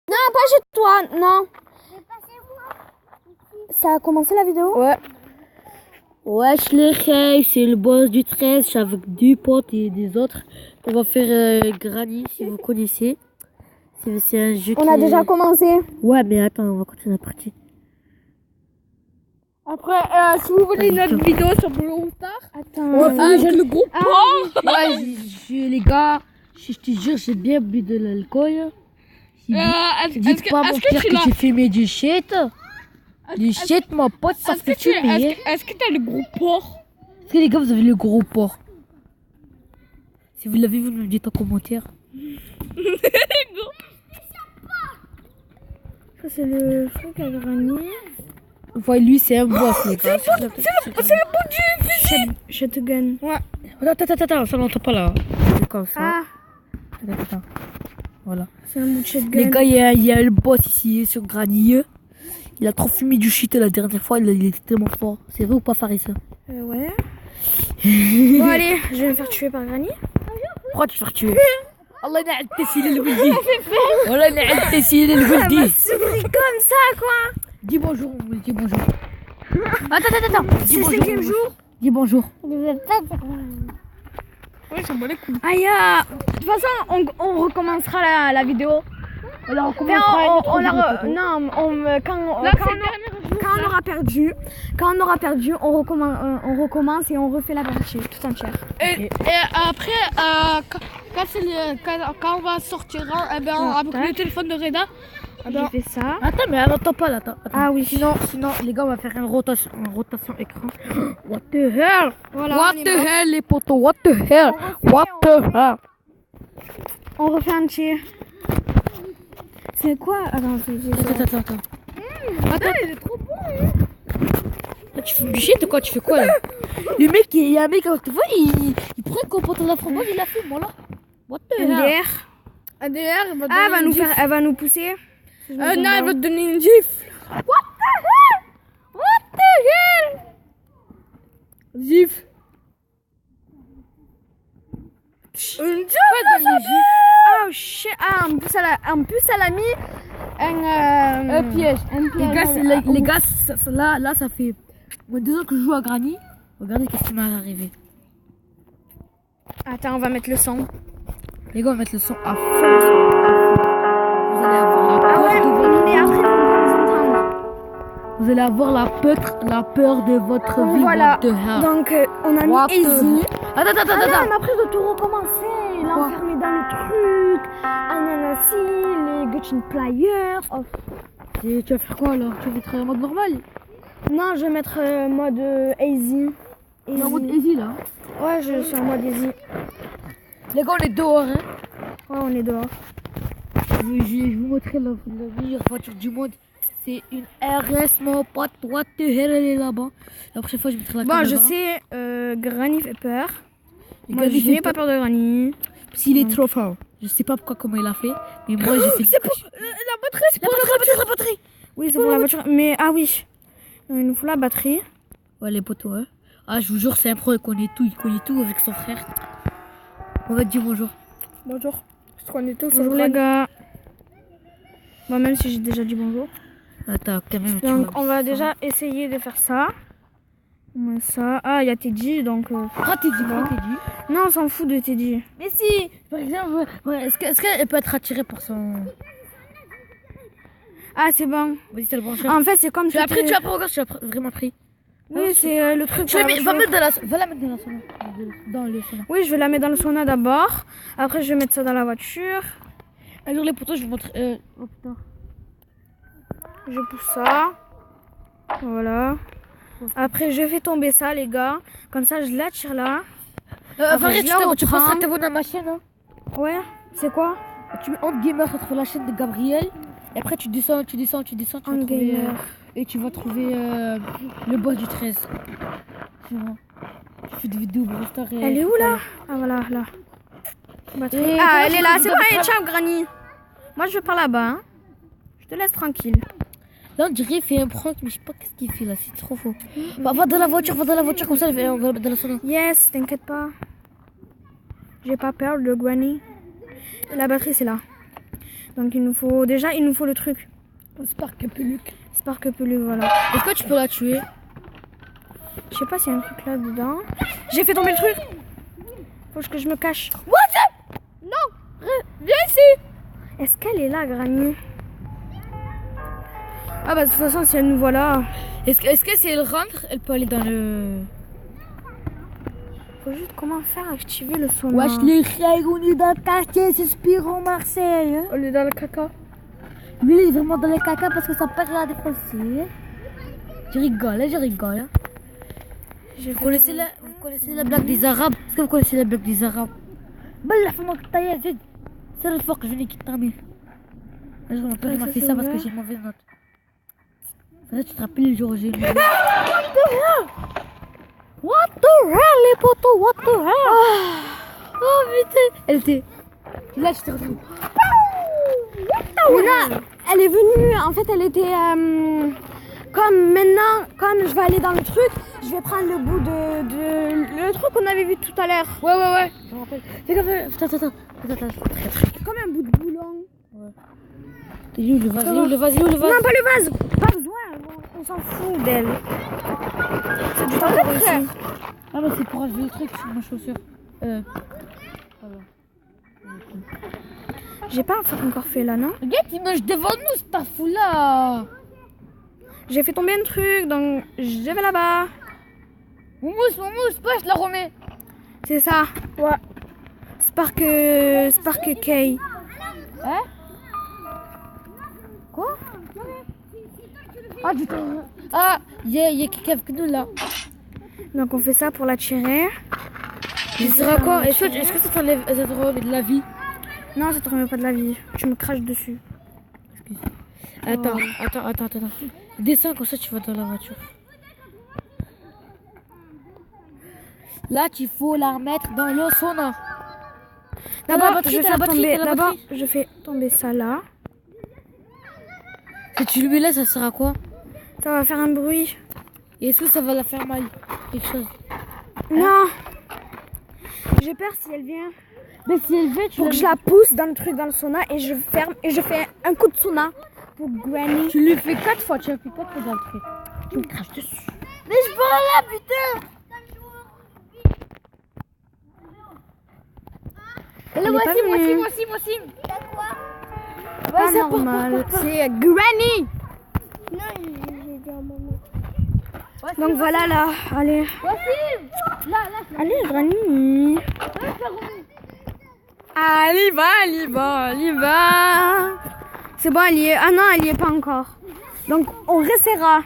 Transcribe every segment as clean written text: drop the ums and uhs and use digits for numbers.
Non, pas chez toi, non. Ça a commencé la vidéo? Ouais. Wesh les reilles, c'est le boss du 13, je suis avec deux potes et des autres. On va faire Granny, si vous connaissez. C'est un jeu On a déjà commencé. Ouais, mais attends, on va continuer la partie. Après, si vous voulez une autre vidéo sur Brawl Stars, Attends. j'ai le groupe. Ouais, les gars, je te jure, j'ai bien bu de l'alcool. Dites pas mon père que tu fumais du shit. Du shit, mon pote, ça fait fumer. Est-ce que t'as le groupe porc? Est-ce que les gars, vous avez le gros porc? Si vous l'avez, vous nous le dites en commentaire. Ça, c'est le truc à Granny. Ouais, lui, c'est un boss, les gars. C'est le bout du fusil. Shotgun. Ouais. Attends, ça n'entend pas là. C'est comme ça. Ah, Attends. Voilà. c'est un bout de shotgun. Les gars, il y a le boss ici sur Granny. Il a trop fumé du shit la dernière fois, il était tellement fort. C'est vrai ou pas, Farissa? Ouais. Bon, allez, je vais me faire tuer par Granny. Pourquoi tu te faire tuer? Allah n'a التسيل الولدي والله n'a التسيل الولدي. Souris comme ça, quoi. Dis bonjour, on me dit bonjour. Attends. Dis C'est le bonjour. 5e jour. Dis bonjour. Ouais, ça me les couilles. Aïe, de toute façon, on recommencera la vidéo. On la Quand on aura perdu, on recommence et on refait la partie tout entière. Et après, quand on va sortir, avec le téléphone de Reda, J'ai fait ça. Attends, mais elle n'entend pas là. Attends. Ah oui. Sinon, les gars, on va faire une rotation écran. What the hell? Voilà, What on est the mort. hell, les potos? What the hell? What the hell? On refait un tir. C'est quoi? Attends. Attends. Attends, il est trop bon. Là, tu fumes du shit ou quoi? Tu fais quoi là? Le mec, il y a un mec, tu vois, il prend un compote de la framboise, il la fume, voilà. What the hell? MDR. ADR, Elle va nous pousser. non, elle va te donner une gifle. What the hell? Gifle. Une gifle. Oh shit. Ah, en plus, elle a mis un Piège. Les gars, là, ça fait 2 ans que je joue à Granny. Regardez qu'est-ce qui m'est arrivé. Attends, on va mettre le son. Les gars, on va mettre le son à fond. Vous allez avoir la peur de votre... Mais après, vous entendre. Vous allez avoir la peur de votre vie. Voilà. What the hell? Donc, on a What mis the Easy. hell? Attends. Mais après, de tout recommencer. L'enfermer dans le truc. Ananassi, les Gutchin Pliers. Oh. Et tu vas faire quoi alors? Tu vas mettre en mode normal? Non, je vais mettre mode Easy. T'es en mode easy là. Ouais, je suis en mode Easy. Les gars, on est dehors, hein. Ouais, on est dehors. Je vais vous montrer la meilleure voiture du monde. C'est une RS, mon pote. What the hell, elle est là-bas. La prochaine fois, je mettrai la caméra. Bon, je sais, Granny fait peur. Les Moi, gars, je n'ai pas peur de Granny. S'il est trop fort. Je sais pas comment il a fait, mais moi j'ai fait. C'est pour la batterie. Oui, c'est pour la voiture. Mais, ah oui. Il nous faut la batterie. Ouais, les potos, hein. Ah, je vous jure, c'est un pro, il connaît tout avec son frère. On va te dire bonjour. Bonjour. Je connais tous. Bonjour les gars. Bon, même si j'ai déjà dit bonjour. Attends, quand même. Donc, on va déjà essayer de faire ça. On met ça. Ah, il y a Teddy, donc... Pourquoi t'es dit? Non, on s'en fout de Teddy. Mais si, par exemple, est-ce qu'elle peut être attirée par son... Ah, c'est bon. Vas-y, t'as le brancheur. En fait, c'est comme... Tu l'as pris, regarde, tu l'as vraiment pris. Oui, c'est le truc... Va la mettre dans la sauna. Dans le sauna. Oui, je vais la mettre dans le sauna d'abord. Après, je vais mettre ça dans la voiture. Alors les potos, je vous montre... Oh putain. Je pousse ça. Voilà. Après, je fais tomber ça, les gars. Comme ça, je l'attire là. Farid, tu passeras t'abonner à ma chaîne, hein. Ouais, c'est quoi? Tu mets Hand Gamer, tu trouves la chaîne de Gabriel. Et après, tu descends. Tu vas trouver... et tu vas trouver le boss du 13. Tu vois. Tu fais des vidéos Brawl Stars. Elle est où là? Ah, voilà, là. Et Ah, elle est là, c'est bon, allez, ciao, Granny. Moi, je vais par là-bas, hein. Je te laisse tranquille. Là, on dirait qu'il fait un prank, mais je sais pas qu'est-ce qu'il fait là, c'est trop faux. Va dans la voiture, comme ça, on va le mettre dans la sauna. Yes, t'inquiète pas. J'ai pas peur de Granny. La batterie, c'est là. Donc il nous faut le truc. Sparkapeluk. Sparkapeluk, voilà. Est-ce que tu peux la tuer? Je sais pas s'il y a un truc là dedans. J'ai fait tomber le truc. Faut que je me cache. Non, viens ici. Est-ce qu'elle est là, Granny? Ah bah de toute façon, si elle nous voit là, Est-ce que si elle rentre, elle peut aller dans le... faut juste comment faire activer le sauna. Wesh les frères, on est dans le quartier, c'est Spiro Marseille. Hein? On est dans le caca. Lui il est vraiment dans le caca parce que sa père l'a défoncé. Je rigole, je rigole. Vous connaissez la blague des Arabes? Est-ce que vous connaissez la blague des Arabes? Bella femme taille, c'est le fort que je n'ai quitté mais. Mon père m'a fait ça parce que j'ai une mauvaise note. Là, tu te rappelles le jour où j'ai eu. What the hell, les potos, what the hell? Oh putain, elle était. Là, tu te retrouves. Mais là, elle est venue, en fait, elle était comme maintenant, comme je vais aller dans le truc, je vais prendre le bout de le truc qu'on avait vu tout à l'heure. Ouais. Je me rappelle. Fais gaffe, attends. Comme un bout de boulon. T'es où le vase? Non, pas le vase. Pas besoin, on s'en fout d'elle. C'est du temps pour ici. Ah bah c'est pour acheter le truc sur ma chaussure. Voilà. J'ai pas encore fait là, non? Regarde, il mange devant nous, c'est pas fou là. J'ai fait tomber un truc, donc je vais là-bas. Moumous, pas, je la remets. C'est ça. Ouais. Spark Kay. Hein? Quoi? Ah, du coup. Ah, il y a quelqu'un avec nous là. Donc on fait ça pour la tirer. Il sera quoi? Est-ce que ça t'enlève de la vie? Non, ça te remet pas de la vie. Tu me craches dessus. Attends. Descends comme ça, tu vas dans la voiture. Là, il faut la remettre dans le sauna. D'abord, je fais tomber ça là. Si tu le mets là, ça sert à quoi? Ça va faire un bruit. Et est-ce que ça va la faire mal? Quelque chose? Non. J'ai peur si elle vient. Mais si elle vient, Faut que je la pousse dans le truc, dans le sauna, et je ferme, et je fais un coup de sauna pour Granny. Tu lui fais 4 fois, tu appuies 4 fois dans le truc. Tu me craches dessus. Mais je peux là, putain. Voici. Pas normal. C'est Granny. Donc voilà là, allez. Allez Granny. Elle y va. C'est bon, elle y est. Ah non, elle y est pas encore. Donc on resserra.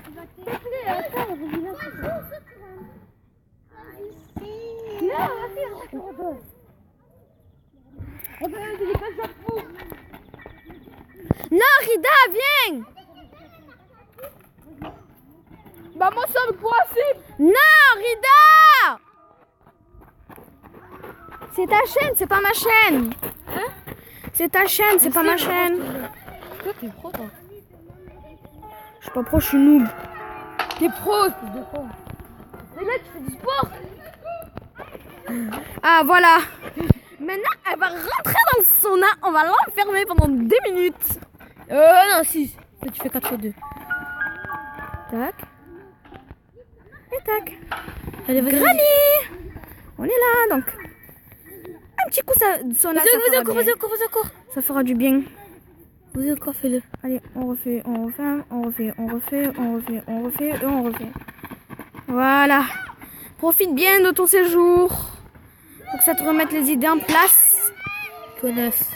Non, Rida, viens. Bah moi ça me coince. Non, Rida. C'est ta chaîne, c'est pas ma chaîne. C'est ta chaîne, c'est pas ma chaîne. Toi, t'es pro, toi. Je suis pas pro, je suis noob. T'es pro, espèce de con. Mais là, tu fais du sport. Ah, voilà. Maintenant, elle va rentrer dans le sauna. On va l'enfermer pendant 2 minutes. Non, 6. Là, tu fais 4x2. Tac. Et tac. Allez, vas-y. Granny. On est là, donc. Un petit coup de sauna. Vas-y encore. Ça fera du bien. Vas-y encore, fais-le. Allez, on refait. Voilà. Profite bien de ton séjour. Pour que ça te remette les idées en place. Connasse.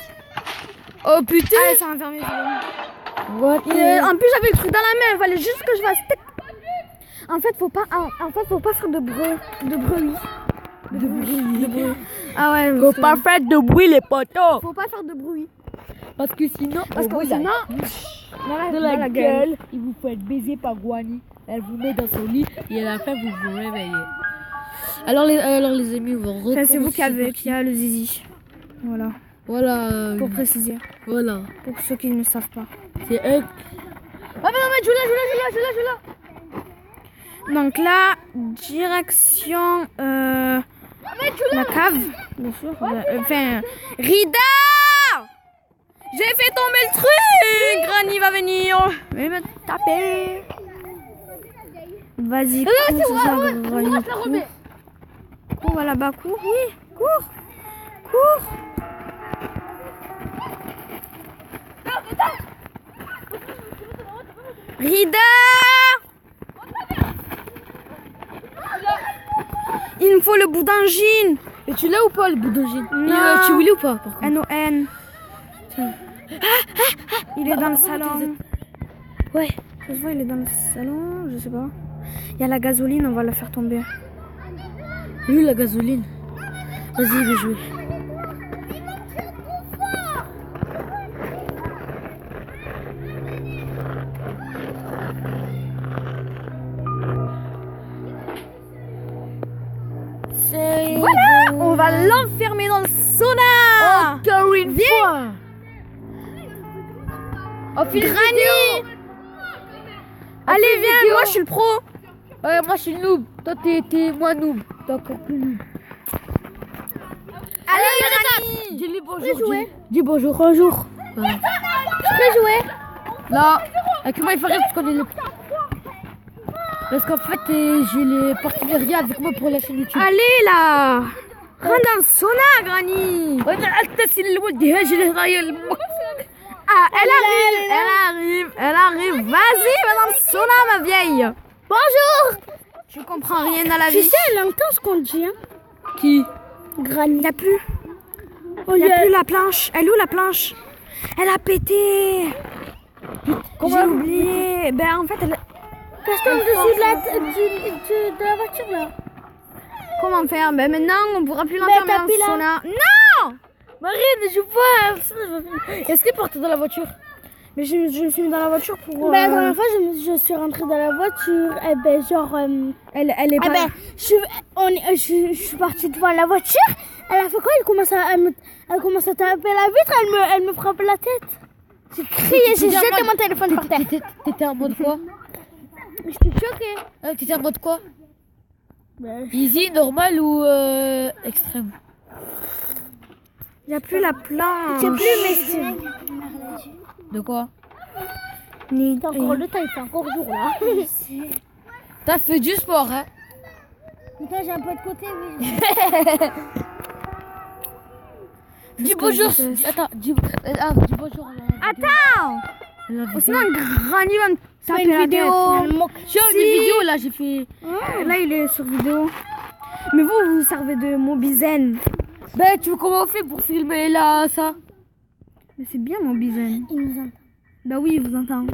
Oh putain. Allez, ça va enfermer. What? En plus, j'avais le truc dans la main. Il fallait juste que je fasse. En fait, faut pas faire de bruit. De bruit. Ah ouais. Faut pas faire de bruit, les potos. Faut pas faire de bruit. Parce que sinon, Dans la gueule. il vous fait baiser par Guani. Elle vous met dans son lit et à la fin, vous vous réveillez. Alors les amis, vous Ça, c'est vous qui a le zizi. Voilà. Voilà. Pour préciser. Voilà. Pour ceux qui ne savent pas. C'est un... Ah mais non, mais je l'ai. Donc là, direction la cave. Bien sûr. Enfin, Rida! J'ai fait tomber le truc. Granny va venir. Mais me taper. Vas-y, cours, Granny, cours. Cours, va là-bas, cours. Oui, cours. Cours. Rida. Il me faut le boudangine. Et tu l'as ou pas le bout d'origine? Non. Tu voulais ou pas par contre? N-O-N. Il est dans le salon. Ouais. Ça se voit, il est dans le salon, je sais pas. Il y a la gasoline, on va la faire tomber. Où la gasoline? Vas-y, je vais jouer. Voilà, on va l'enfermer dans le sauna. Encore une fois. Oh, Granny. Allez, viens, moi je suis le pro. Ouais, moi je suis noob. Toi t'es moins noob. T'es encore plus noob. Allez, Granny. Dis-lui bonjour. Dis bonjour. Bonjour. Je peux jouer. Là, avec moi il faut rire parce qu'on est les... Parce qu'en fait, j'ai les partenariats avec moi pour la chaîne YouTube. Allez là. Rentre dans le sauna, Granny. Ah, elle arrive. Vas-y, va dans le sauna, ma vieille. Bonjour. Tu comprends rien à la Tu vie. sais, elle entend ce qu'on dit. Hein. Qui? Granny. Il n'y a plus. Il n'y a plus la planche. Elle est où la planche? Elle a pété. J'ai oublié. Ben en fait, elle... Reste en dessous de la voiture là. Comment faire? Ben maintenant, on ne pourra plus l'enfermer dans le tapis là. sauna. Non. Marine, je vois. Est-ce qu'elle porte dans la voiture? Mais je suis dans la voiture pour... Ben, la dernière fois, je suis rentrée dans la voiture. Et ben, genre... Elle est pas... ben, je suis partie devant la voiture. Elle a fait quoi? Elle commence à taper la vitre. Elle me frappe la tête. J'ai crié, j'ai jeté mon téléphone par terre. T'étais en mode quoi? J'étais choquée. T'étais en mode quoi? Ben, Easy, normal ou extrême? Il n'y a plus la planche. c'est plus mais c'est... De quoi? Ni... T'as encore le temps, il fait encore jour là. T'as fait du sport, hein? Mais toi, j'ai un peu de côté, oui. Dis bonjour. Attends, dis bonjour. Attends. Sinon, Granny va me C'est taper une la vidéo. tête. J'ai une vidéo là, j'ai fait. Là, il est sur vidéo. Mais vous servez de Mobizen. Ben, tu veux comment on fait pour filmer là, ça? Mais c'est bien Mobizen. Il nous entend. Bah oui, il vous entend.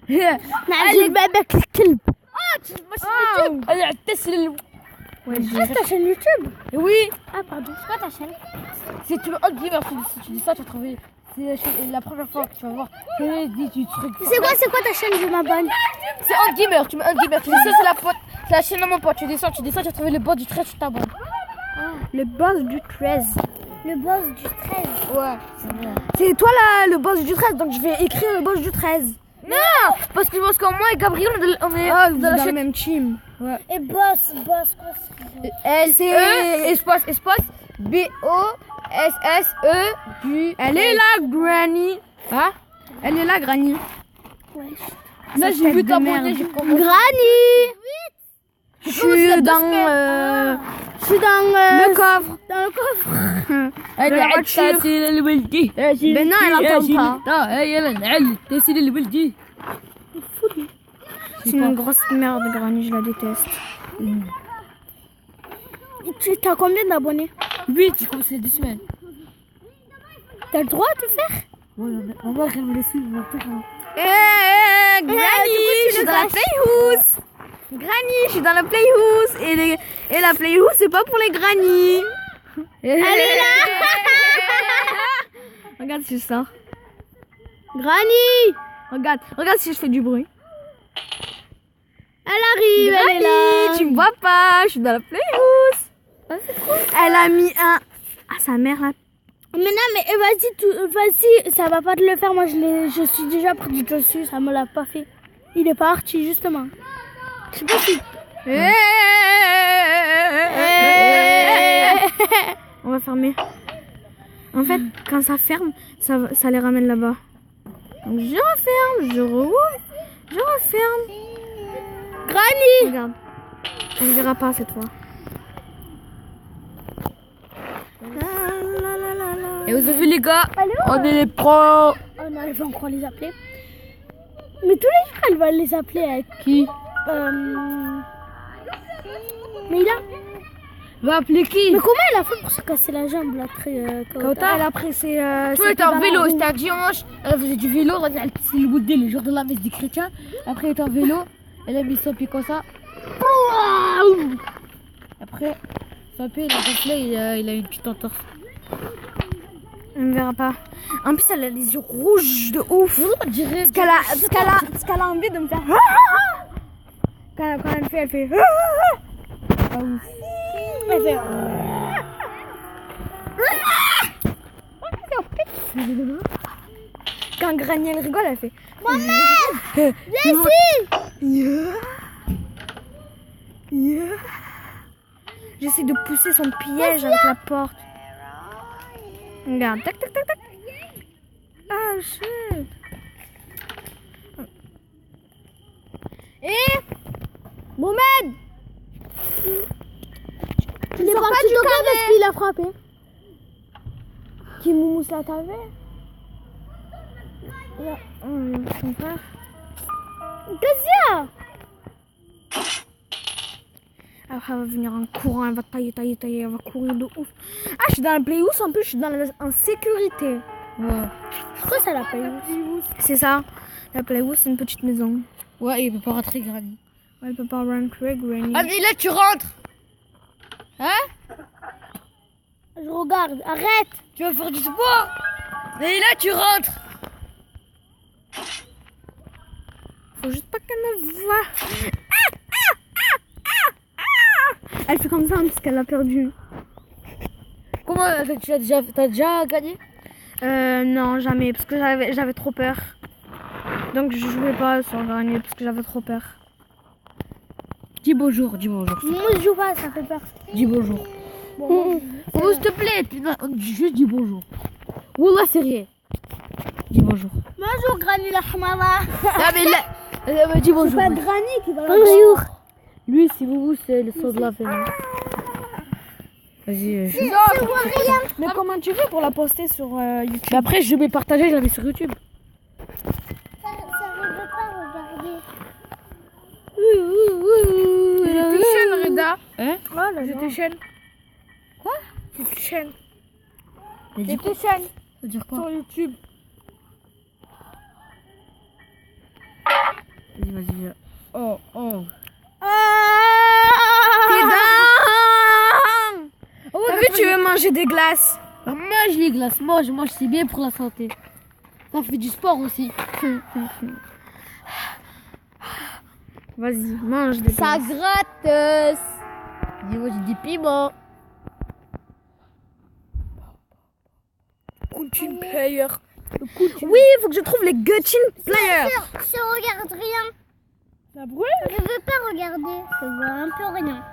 Allez, bébé, clip. YouTube. Allez, teste le. Ouais, C'est ta chaîne YouTube? Oui. Ah, pardon, c'est quoi ta chaîne? Si tu veux un gamer, si tu dis ça, tu vas trouver. C'est la première fois que tu vas voir. Tu dis du truc. C'est quoi ta chaîne? Je m'abonne. C'est un gamer, tu mets un gamer. Tu dis ça, c'est la chaîne de mon pote. Tu descends, tu vas trouver le bot du 13, tu t'abonnes. le boss du 13. Le boss du 13. Ouais, c'est bien. C'est toi là, le boss du 13, donc je vais écrire le boss du 13. Non, parce que je pense qu'en moi et Gabriel, on est Ah, vous dans êtes la dans le chaîne. même team. Et boss, quoi c'est... L, C'est- E, espace, B, O, S, S, E, du. Elle est là, Granny. Hein? Elle est là, Granny. Ouais. Là, Sa j'ai vu tête de t'abonner, merde. j'ai commencé. Granny! Je suis dans Je suis dans le coffre. dans le coffre. Elle la voiture. Mais non, elle entend pas. C'est une grosse merde, Granny, je la déteste. Tu as combien d'abonnés? 8, j'ai commencé 2 semaines. T'as le droit de faire? Ouais, maman, elle me laisse suivre mon père. Granny, je suis dans la playhouse. Granny, je suis dans la playhouse. Et la playhouse, c'est pas pour les Granny. Elle est là! Regarde si je sors. Granny! Regarde si je fais du bruit. Elle arrive, elle est Granny, là! tu me vois pas, je suis dans la playhouse. Elle a mis un... Ah, sa mère là. Mais non, mais vas-y, ça va pas te le faire. Moi, je suis déjà pris dessus, ça me l'a pas fait. Il est parti, justement. Je sais pas si... On va fermer. En fait, quand ça ferme, ça les ramène là-bas. Donc je referme, je rouvre, je referme. Granny. Regarde, on ne verra pas cette fois. Et vous avez vu les gars, Allez, on est les pros. Oh non, elle va encore les appeler. Mais tous les jours, elle va les appeler avec... Qui Mais il a... va appeler qui? Mais comment elle a fait pour se casser la jambe là après Kauta. Elle a pressé. Toi, t'es en vélo, c'était un dimanche. Elle faisait du vélo, elle c'est le bout de le jour de la messe des chrétiens. Après, elle était en vélo, elle a mis son pied comme ça. Après, son pied, il a gonflé, il a eu une petite entorse. On ne verra pas. En plus, elle a les yeux rouges de ouf. On dirait. Parce qu'elle a envie de me faire. Quand elle fait, elle fait. Ah ouf. Elle fait... Quand Granny elle rigole, elle fait. Viens ici. J'essaie de pousser son piège avec la porte. Regarde, tac tac tac tac. Ah shit. Et Mohamed, Il est parti tomber parce qu'il a frappé. qui moumousse la t'avait? Son frère. Qu'est-ce qu'il y a? Après, elle va venir en courant, elle va tailler, elle va courir de ouf. Ah, je suis dans la Playhouse, en plus, je suis en sécurité. Ouais. Pourquoi ça l'appelle? C'est ça. La Playhouse, c'est une petite maison. Ouais, il peut pas rentrer, Granny. Ouais, elle peut pas rentrer, Granny. Ah, mais là, tu rentres. Hein? Je regarde, arrête. Tu vas faire du sport. Mais là, tu rentres. Faut juste pas qu'elle me voie. Elle fait comme ça parce qu'elle a perdu. Comment t'as déjà gagné? Non, jamais, parce que j'avais trop peur. Donc je jouais pas sans gagner parce que j'avais trop peur. Dis bonjour, dis bonjour. Moi je joue pas, ça fait peur. Dis bonjour. Oh, s'il te plaît, juste dis bonjour. Wallah, c'est rien. Dis bonjour. Bonjour Granny la Hamala. Ah, mais là, dis bonjour. C'est pas Granny qui va bonjour. Lui, si vous c'est le son de la famille. Vas-y, Mais comment tu fais pour la poster sur YouTube? Mais après, je vais partager, j'en ai sur YouTube. Ça ne veut pas regarder. J'étais chaîne, Reda. Hein? Oh J'étais chaîne. Quoi? J'étais chaîne. Mais dis J'étais chaîne Ça veut dire quoi? sur YouTube. Vas-y, vas-y. Oh, oh. T'es dingue! T'as vu, tu veux manger des glaces? Mange les glaces, mange, c'est bien pour la santé. Ça fait du sport aussi. Vas-y, mange des Ça glaces. gratte. Dis-moi, j'ai des piments. Continue player. Oui, il faut que je trouve les Gutchin players. Je regarde rien. Ça brûle? Je veux pas regarder. Je vois un peu rien.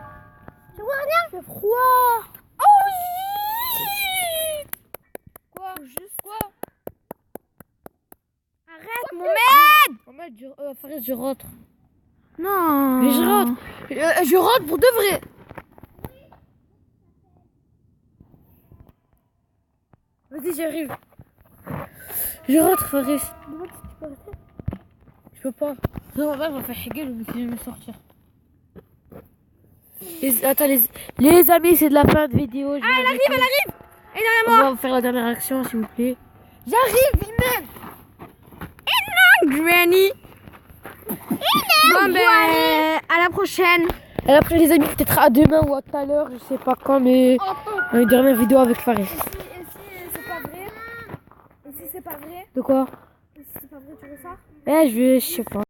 Je vois rien. C'est froid. Oh oui. Quoi? Juste quoi? Arrête, Mohamed. Farid, je rentre. Non. Mais je rentre. Je rentre pour de vrai. Vas-y, j'arrive. Je rentre, Farid. Je peux pas. Non, ma mère va faire higuer, je vais me sortir. Attends, les amis, c'est de la fin de vidéo. Ah, elle arrive. Et derrière On moi. va faire la dernière action, s'il vous plaît. J'arrive, Imen. Granny. Bon ben, à la prochaine. Et après, les amis, peut-être à demain ou à tout à l'heure, je sais pas quand, mais une dernière vidéo avec Farid. Et si c'est pas vrai? Et si c'est pas vrai? De quoi? Et si c'est pas vrai, tu veux ça? Je sais pas.